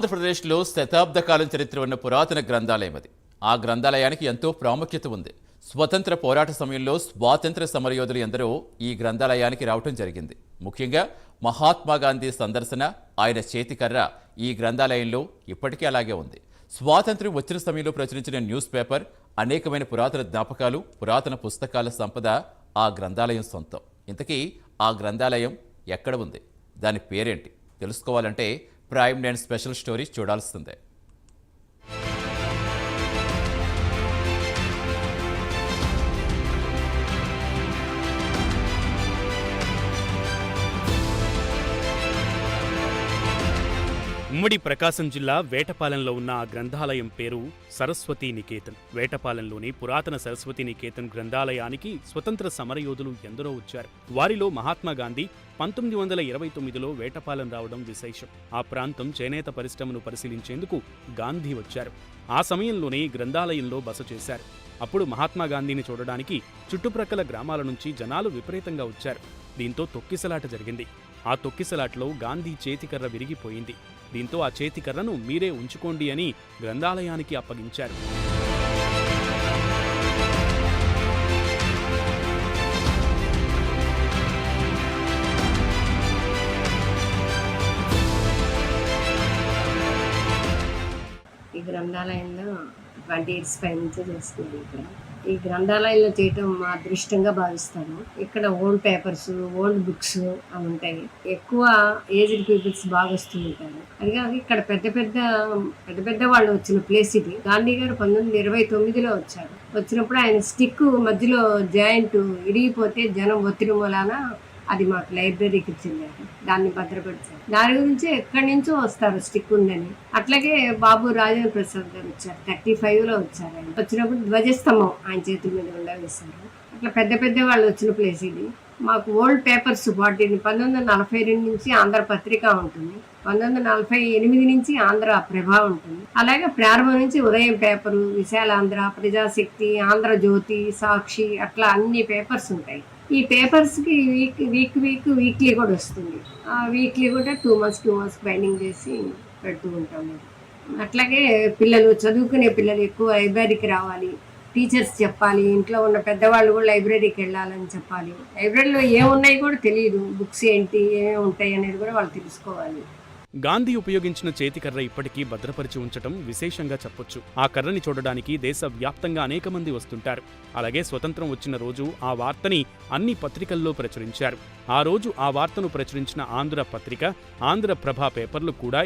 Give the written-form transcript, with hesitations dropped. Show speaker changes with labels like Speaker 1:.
Speaker 1: ఆంధ్రప్రదేశ్లో శతాబ్ద కాలం చరిత్ర ఉన్న పురాతన గ్రంథాలయం అది. ఆ గ్రంథాలయానికి ఎంతో ప్రాముఖ్యత ఉంది. స్వతంత్ర పోరాట సమయంలో స్వాతంత్ర సమరయోధులు ఎందరో ఈ గ్రంథాలయానికి రావటం జరిగింది. ముఖ్యంగా మహాత్మా గాంధీ సందర్శన, ఆయన చేతికర్ర ఈ గ్రంథాలయంలో ఇప్పటికీ అలాగే ఉంది. స్వాతంత్ర్యం వచ్చిన సమయంలో ప్రచురించిన న్యూస్ పేపర్, అనేకమైన పురాతన జ్ఞాపకాలు, పురాతన పుస్తకాల సంపద ఆ గ్రంథాలయం సొంతం. ఇంతకీ ఆ గ్రంథాలయం ఎక్కడ ఉంది, దాని పేరేంటి తెలుసుకోవాలంటే ప్రైమ్ 9 స్పెషల్ స్టోరీ చూడాల్సిందే.
Speaker 2: ఉమ్మడి ప్రకాశం జిల్లా వేటపాలెంలో ఉన్న ఆ గ్రంథాలయం పేరు సరస్వతీ నికేతన్. వేటపాలెంలోని పురాతన సరస్వతీ నికేతన్ గ్రంథాలయానికి స్వతంత్ర సమరయోధులు ఎందరో వచ్చారు. వారిలో మహాత్మా గాంధీ 1929లో వేటపాలెం రావడం విశేషం. ఆ ప్రాంతం చేనేత పరిశ్రమను పరిశీలించేందుకు గాంధీ వచ్చారు. ఆ సమయంలోనే గ్రంథాలయంలో బస చేశారు. అప్పుడు మహాత్మా గాంధీని చూడడానికి చుట్టుప్రక్కల గ్రామాల నుంచి జనాలు విపరీతంగా వచ్చారు. దీంతో తొక్కిసలాట జరిగింది. ఆ తొక్కిసలాటలో గాంధీ చేతికర్ర విరిగిపోయింది. దీంతో ఆ చేతికర్రను మీరే ఉంచుకోండి అని గ్రంథాలయానికి అప్పగించారు.
Speaker 3: ఈ గ్రంథాలయంలో 20 years పై నుంచి చేస్తున్నాను. ఇక్కడ ఈ గ్రంథాలయంలో చేయటం మా అదృష్టంగా భావిస్తాను. ఇక్కడ ఓల్డ్ పేపర్స్, ఓల్డ్ బుక్స్ అవి ఉంటాయి. ఎక్కువ ఏజ్డ్ పీపుల్స్ బాగా వస్తూ ఉంటారు. అది కాక ఇక్కడ పెద్ద పెద్ద వాళ్ళు వచ్చిన ప్లేస్ ఇది. గాంధీ గారు 1929లో వచ్చారు. వచ్చినప్పుడు ఆయన స్టిక్ మధ్యలో జాయింట్ ఇరిగిపోతే జనం ఒత్తిడి మూలాన అది మాకు లైబ్రరీకి ఇచ్చింది. దాన్ని భద్రపరిచారు. దాని గురించి ఎక్కడి నుంచో వస్తారు స్టిక్ ఉందని. అట్లాగే బాబు రాజేంద్ర ప్రసాద్ గారు వచ్చారు. 35లో వచ్చారు. ఆయన వచ్చినప్పుడు ధ్వజస్తంభం ఆయన చేతుల మీద ఉండవేశారు. అట్లా పెద్ద వాళ్ళు వచ్చిన ప్లేస్ ఇది. మాకు ఓల్డ్ పేపర్స్ 1942 నుంచి ఆంధ్ర పత్రిక ఉంటుంది. 1948 నుంచి ఆంధ్ర ప్రభ ఉంటుంది. అలాగే ప్రారంభం నుంచి ఉదయం పేపరు, విశాలాంధ్ర, ప్రజాశక్తి, ఆంధ్రజ్యోతి, సాక్షి, అట్లా అన్ని పేపర్స్ ఉంటాయి. ఈ పేపర్స్కి వీక్లీ కూడా వస్తుంది. ఆ వీక్లీ కూడా 2 months బైండింగ్ చేసి పెడుతూ ఉంటాము. అట్లాగే పిల్లలు, చదువుకునే పిల్లలు ఎక్కువ లైబ్రరీకి రావాలి, టీచర్స్ చెప్పాలి, ఇంట్లో ఉన్న పెద్దవాళ్ళు కూడా లైబ్రరీకి వెళ్ళాలని చెప్పాలి. లైబ్రరీలో ఏమున్నాయి కూడా తెలియదు, బుక్స్ ఏంటి, ఏమేమి ఉంటాయి అనేది కూడా వాళ్ళు తెలుసుకోవాలి.
Speaker 2: గాంధీ ఉపయోగించిన చేతికర్ర ఇప్పటికీ భద్రపరిచి ఉంచటం విశేషంగా చెప్పొచ్చు. ఆ కర్రని చూడడానికి దేశవ్యాప్తంగా అనేక మంది వస్తుంటారు. అలాగే స్వతంత్రం వచ్చిన రోజు ఆ వార్తని అన్ని పత్రికల్లో ప్రచురించారు. ఆ రోజు ఆ వార్తను ప్రచురించిన ఆంధ్ర పత్రిక, ఆంధ్ర ప్రభ పేపర్లు కూడా